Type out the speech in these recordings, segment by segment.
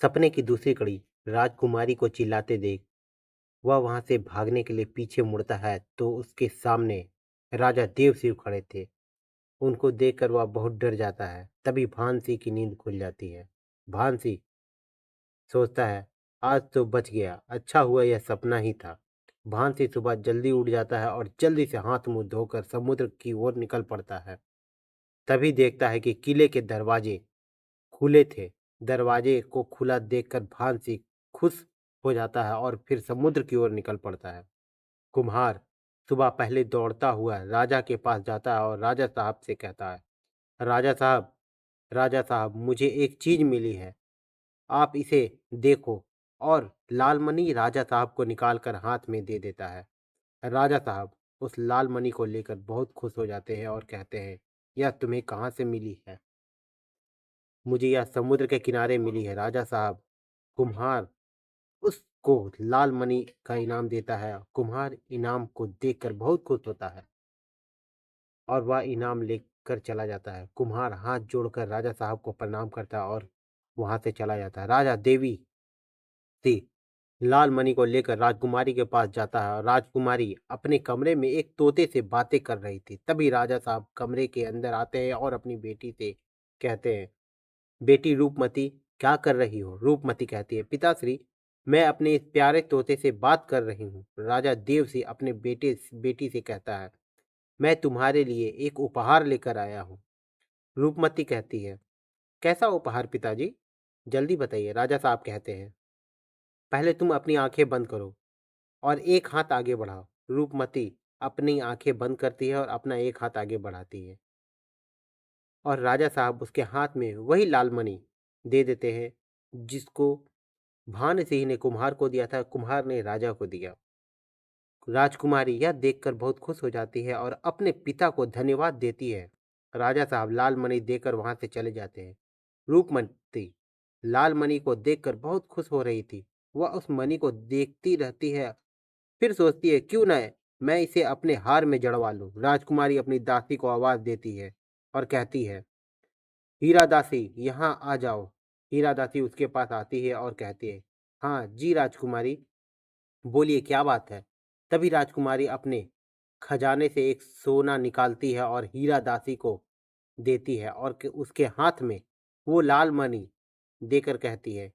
सपने की दूसरी कड़ी। राजकुमारी को चिल्लाते देख वह वहां से भागने के लिए पीछे मुड़ता है तो उसके सामने राजा देवशिव खड़े थे। उनको देखकर वह बहुत डर जाता है। तभी भानसी की नींद खुल जाती है। भानसी सोचता है, आज तो बच गया, अच्छा हुआ यह सपना ही था। भानसी सुबह जल्दी उठ जाता है और जल्दी से हाथ मुंह धोकर समुद्र की ओर निकल पड़ता है। तभी देखता है कि किले के दरवाजे खुले थे। दरवाजे को खुला देखकर भानसी खुश हो जाता है और फिर समुद्र की ओर निकल पड़ता है। कुम्हार सुबह पहले दौड़ता हुआ राजा के पास जाता है और राजा साहब से कहता है, राजा साहब मुझे एक चीज मिली है, आप इसे देखो। और लालमणि राजा साहब को निकालकर हाथ में दे देता है। राजा साहब उस लालमणि को लेकर बहुत खुश हो जाते हैं और कहते हैं, यह तुम्हें कहाँ से मिली है? मुझे यह समुद्र के किनारे मिली है राजा साहब। कुम्हार उसको लाल मणि का इनाम देता है। कुम्हार इनाम को देखकर बहुत खुश होता है और वह इनाम लेकर चला जाता है। कुम्हार हाथ जोड़कर राजा साहब को प्रणाम करता है और वहां से चला जाता है। राजा देवी से लाल मणि को लेकर राजकुमारी के पास जाता है और राजकुमारी अपने कमरे में एक तोते से बातें कर रही थी। तभी राजा साहब कमरे के अंदर आते हैं और अपनी बेटी से कहते हैं, बेटी रूपमती, क्या कर रही हो? रूपमती कहती है, पिताश्री, मैं अपने इस प्यारे तोते से बात कर रही हूँ। राजा देव से अपने बेटी से कहता है, मैं तुम्हारे लिए एक उपहार लेकर आया हूँ। रूपमती कहती है, कैसा उपहार पिताजी? जल्दी बताइए। राजा साहब कहते हैं, पहले तुम अपनी आंखें बंद करो और एक हाथ आगे बढ़ाओ। रूपमती अपनी आंखें बंद करती है और अपना एक हाथ आगे बढ़ाती है और राजा साहब उसके हाथ में वही लाल मणि दे देते हैं जिसको भान सिंह ने कुम्हार को दिया था, कुम्हार ने राजा को दिया। राजकुमारी यह देखकर बहुत खुश हो जाती है और अपने पिता को धन्यवाद देती है। राजा साहब लाल मणि देकर वहां से चले जाते हैं। रूपमती लाल मणि को देखकर बहुत खुश हो रही थी। वह उस मणि को देखती रहती है, फिर सोचती है, क्यों न मैं इसे अपने हार में जड़वा लूं। राजकुमारी अपनी दासी को आवाज देती है और कहती है, हीरा दासी यहाँ आ जाओ। हीरा दासी उसके पास आती है और कहती है, हाँ जी राजकुमारी, बोलिए क्या बात है? तभी राजकुमारी अपने खजाने से एक सोना निकालती है और हीरा दासी को देती है और उसके हाथ में वो लाल मणि देकर कहती है,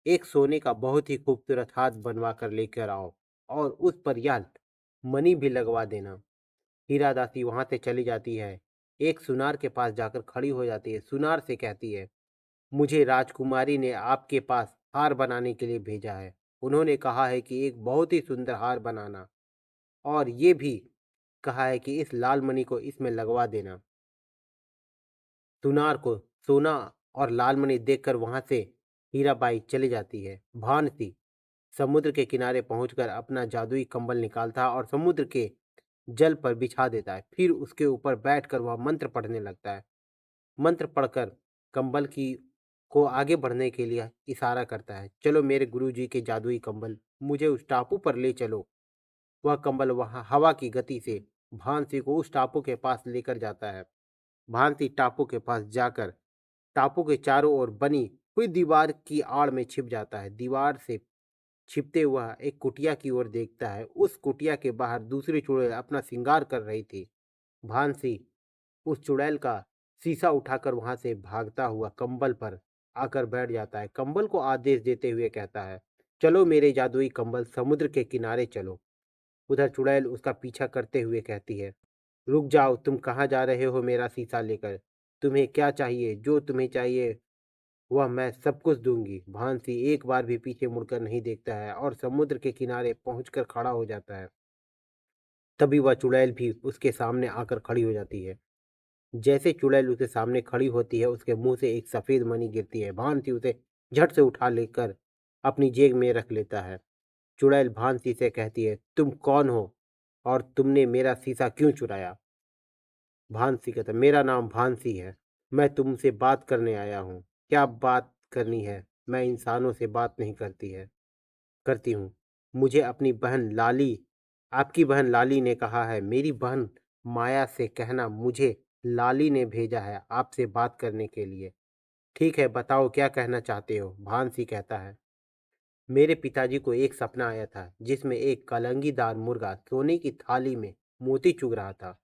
एक सोने का बहुत ही खूबसूरत हाथ बनवा कर लेकर आओ और उस पर यह मणि भी लगवा देना। हीरा दासी वहां से चली जाती है। एक सुनार के पास जाकर खड़ी हो जाती है। सुनार से कहती है, मुझे राजकुमारी ने आपके पास हार बनाने के लिए भेजा है। उन्होंने कहा है कि एक बहुत ही सुंदर हार बनाना और ये भी कहा है कि इस लाल मणि को इसमें लगवा देना। सुनार को सोना और लाल मणि देखकर वहां से हीराबाई चली जाती है। भानसी समुद्र के किनारे पहुंचकर अपना जादुई कंबल निकालता है और समुद्र के जल पर बिछा देता है। फिर उसके ऊपर बैठकर वह मंत्र पढ़ने लगता है। मंत्र पढ़कर कंबल की को आगे बढ़ने के लिए इशारा करता है, चलो मेरे गुरुजी के जादुई कंबल, मुझे उस टापू पर ले चलो। वह कंबल वहां हवा की गति से भांसी को उस टापू के पास लेकर जाता है। भांसी टापू के पास जाकर टापू के चारों ओर बनी हुई दीवार की आड़ में छिप जाता है। दीवार से छिपते हुआ एक कुटिया की ओर देखता है। उस कुटिया के बाहर दूसरी चुड़ैल अपना श्रृंगार कर रही थी। भांसी उस चुड़ैल का शीशा उठाकर वहां से भागता हुआ कंबल पर आकर बैठ जाता है। कंबल को आदेश देते हुए कहता है, चलो मेरे जादुई कंबल, समुद्र के किनारे चलो। उधर चुड़ैल उसका पीछा करते हुए कहती है, रुक जाओ, तुम कहाँ जा रहे हो मेरा शीशा लेकर? तुम्हें क्या चाहिए? जो तुम्हें चाहिए वह मैं सब कुछ दूंगी। भांसी एक बार भी पीछे मुड़कर नहीं देखता है और समुद्र के किनारे पहुंचकर खड़ा हो जाता है। तभी वह चुड़ैल भी उसके सामने आकर खड़ी हो जाती है। जैसे चुड़ैल उसके सामने खड़ी होती है, उसके मुंह से एक सफेद मणि गिरती है। भांति उसे झट से उठा लेकर अपनी जेब में रख लेता है। चुड़ैल भांति से कहती है, तुम कौन हो और तुमने मेरा शीशा क्यों चुराया? भांति कहता है, मेरा नाम भांति है, मैं तुमसे बात करने आया हूँ। क्या बात करनी है? मैं इंसानों से बात नहीं करती हूँ। मुझे अपनी बहन लाली आपकी बहन लाली ने कहा है। मेरी बहन माया से कहना, मुझे लाली ने भेजा है आपसे बात करने के लिए। ठीक है, बताओ क्या कहना चाहते हो? भानसी कहता है, मेरे पिताजी को एक सपना आया था जिसमें एक कलंगीदार मुर्गा सोने की थाली में मोती चुग रहा था।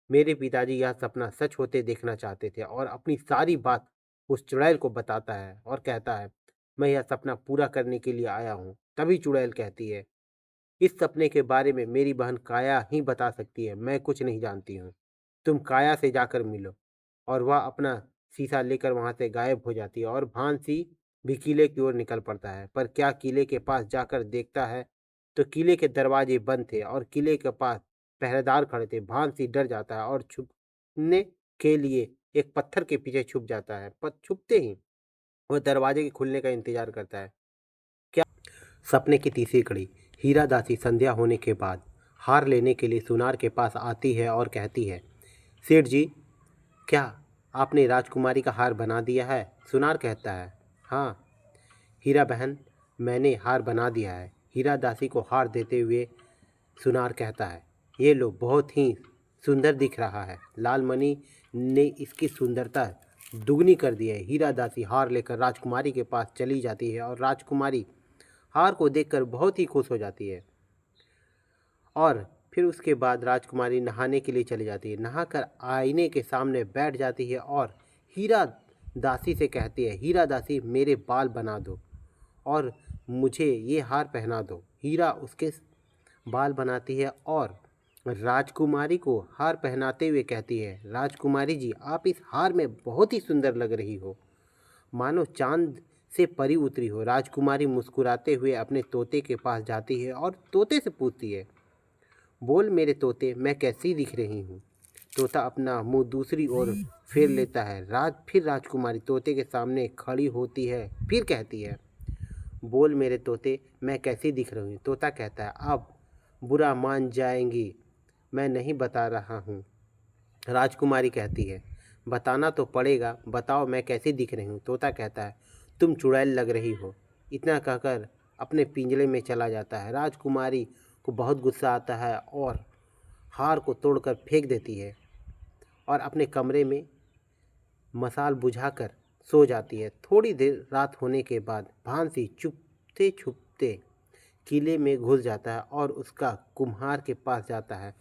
मेरे पिताजी यह सपना सच होते देखना चाहते थे और अपनी सारी बात उस चुड़ैल को बताता है और कहता है, मैं यह सपना पूरा करने के लिए आया हूँ। तभी चुड़ैल कहती है, इस सपने के बारे में मेरी बहन काया ही बता सकती है, मैं कुछ नहीं जानती हूँ। तुम काया से जाकर मिलो। और वह अपना शीशा लेकर वहां से गायब हो जाती है और भानसी भी किले की ओर निकल पड़ता है। पर क्या किले के पास जाकर देखता है तो किले के दरवाजे बंद थे और किले के पास पहरेदार खड़े थे। भानसी डर जाता है और छुपने के लिए एक पत्थर के पीछे छुप जाता है। पर छुपते ही वह दरवाजे के खुलने का इंतजार करता है। क्या सपने की तीसरी कड़ी। हीरा दासी संध्या होने के बाद हार लेने के लिए सुनार के पास आती है और कहती है, सेठ जी, क्या आपने राजकुमारी का हार बना दिया है? सुनार कहता है, हाँ हीरा बहन, मैंने हार बना दिया है। हीरा दासी को हार देते हुए सुनार कहता है, ये लो, बहुत ही सुंदर दिख रहा है। लालमणि ने इसकी सुंदरता दुगनी कर दी है। हीरा दासी हार लेकर राजकुमारी के पास चली जाती है और राजकुमारी हार को देखकर बहुत ही खुश हो जाती है। और फिर उसके बाद राजकुमारी नहाने के लिए चली जाती है। नहाकर आईने के सामने बैठ जाती है और हीरा दासी से कहती है, हीरा दासी, मेरे बाल बना दो और मुझे ये हार पहना दो। हीरा उसके बाल बनाती है और राजकुमारी को हार पहनाते हुए कहती है, राजकुमारी जी, आप इस हार में बहुत ही सुंदर लग रही हो, मानो चांद से परी उतरी हो। राजकुमारी मुस्कुराते हुए अपने तोते के पास जाती है और तोते से पूछती है, बोल मेरे तोते, मैं कैसी दिख रही हूँ? तोता अपना मुंह दूसरी ओर फेर लेता है। फिर राजकुमारी तोते के सामने खड़ी होती है, फिर कहती है, बोल मेरे तोते, मैं कैसी दिख रही हूँ? तोता कहता है, अब बुरा मान जाएंगी, मैं नहीं बता रहा हूँ। राजकुमारी कहती है, बताना तो पड़ेगा, बताओ मैं कैसी दिख रही हूँ? तोता कहता है, तुम चुड़ैल लग रही हो। इतना कहकर अपने पिंजरे में चला जाता है। राजकुमारी को बहुत गुस्सा आता है और हार को तोड़कर फेंक देती है और अपने कमरे में मसाल बुझाकर सो जाती है। थोड़ी देर रात होने के बाद भानसी चुपते छुपते किले में घुस जाता है और उसका कुम्हार के पास जाता है।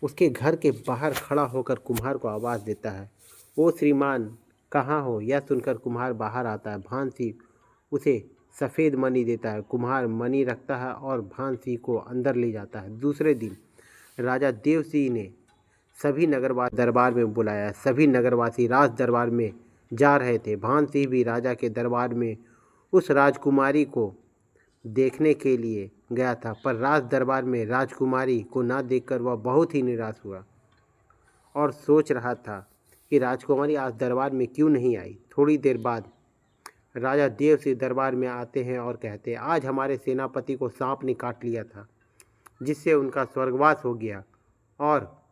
उसके घर के बाहर खड़ा होकर कुम्हार को आवाज़ देता है, ओ श्रीमान, कहाँ हो? यह सुनकर कुम्हार बाहर आता है। भानसी उसे सफ़ेद मणि देता है। कुम्हार मणि रखता है और भानसी को अंदर ले जाता है। दूसरे दिन राजा देवसिंह ने सभी नगरवासी दरबार में बुलाया। सभी नगरवासी राज दरबार में जा रहे थे। भानसिंह भी राजा के दरबार में उस राजकुमारी को देखने के लिए गया था, पर राज दरबार में राजकुमारी को ना देखकर वह बहुत ही निराश हुआ और सोच रहा था कि राजकुमारी आज दरबार में क्यों नहीं आई। थोड़ी देर बाद राजा देव सिंह दरबार में आते हैं और कहते हैं, आज हमारे सेनापति को सांप ने काट लिया था, जिससे उनका स्वर्गवास हो गया, और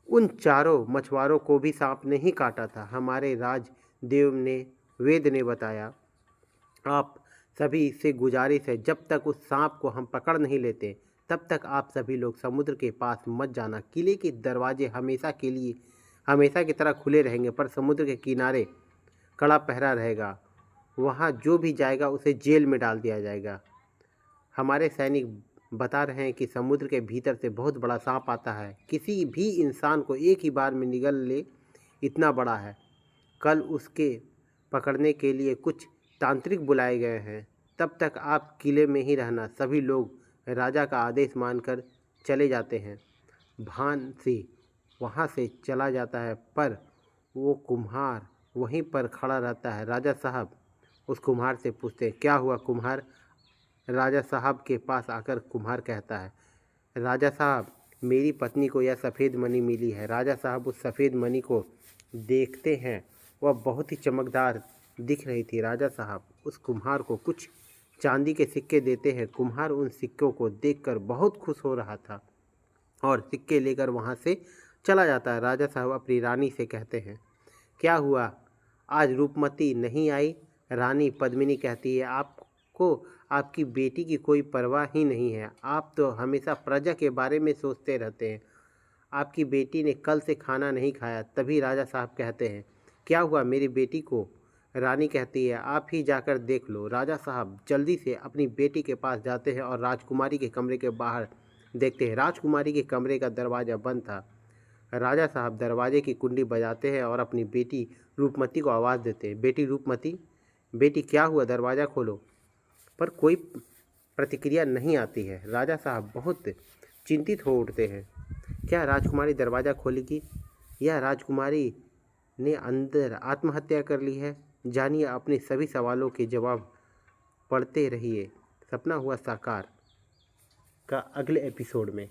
उन चारों मछुआरों को भी सांप ने ही काटा था। हमारे राजदेव ने वेद ने बताया, आप सभी से गुजारिश है, जब तक उस सांप को हम पकड़ नहीं लेते तब तक आप सभी लोग समुद्र के पास मत जाना। किले के दरवाजे हमेशा के लिए हमेशा की तरह खुले रहेंगे, पर समुद्र के किनारे कड़ा पहरा रहेगा। वहाँ जो भी जाएगा उसे जेल में डाल दिया जाएगा। हमारे सैनिक बता रहे हैं कि समुद्र के भीतर से बहुत बड़ा सांप आता है, किसी भी इंसान को एक ही बार में निगल ले, इतना बड़ा है। कल उसके पकड़ने के लिए कुछ तांत्रिक बुलाए गए हैं। तब तक आप किले में ही रहना। सभी लोग राजा का आदेश मानकर चले जाते हैं। भानसी वहाँ से चला जाता है, पर वो कुम्हार वहीं पर खड़ा रहता है। राजा साहब उस कुम्हार से पूछते हैं, क्या हुआ कुम्हार? राजा साहब के पास आकर कुम्हार कहता है, राजा साहब, मेरी पत्नी को यह सफ़ेद मणि मिली है। राजा साहब उस सफ़ेद मणि को देखते हैं, वह बहुत ही चमकदार दिख रही थी। राजा साहब उस कुम्हार को कुछ चांदी के सिक्के देते हैं। कुम्हार उन सिक्कों को देखकर बहुत खुश हो रहा था और सिक्के लेकर वहाँ से चला जाता है। राजा साहब अपनी रानी से कहते हैं, क्या हुआ, आज रूपमती नहीं आई? रानी पद्मिनी कहती है, आपको आपकी बेटी की कोई परवाह ही नहीं है, आप तो हमेशा प्रजा के बारे में सोचते रहते हैं। आपकी बेटी ने कल से खाना नहीं खाया। तभी राजा साहब कहते हैं, क्या हुआ, मेरी बेटी को रानी कहती है, आप ही जाकर देख लो। राजा साहब जल्दी से अपनी बेटी के पास जाते हैं और राजकुमारी के कमरे के बाहर देखते हैं। राजकुमारी के कमरे का दरवाज़ा बंद था। राजा साहब दरवाजे की कुंडी बजाते हैं और अपनी बेटी रूपमती को आवाज़ देते हैं, बेटी रूपमती, बेटी क्या हुआ, दरवाज़ा खोलो। पर कोई प्रतिक्रिया नहीं आती है। राजा साहब बहुत चिंतित हो उठते हैं। क्या राजकुमारी दरवाज़ा खोलेगी या राजकुमारी ने अंदर आत्महत्या कर ली है? जानिए अपने सभी सवालों के जवाब पढ़ते रहिए सपना हुआ साकार का अगले एपिसोड में।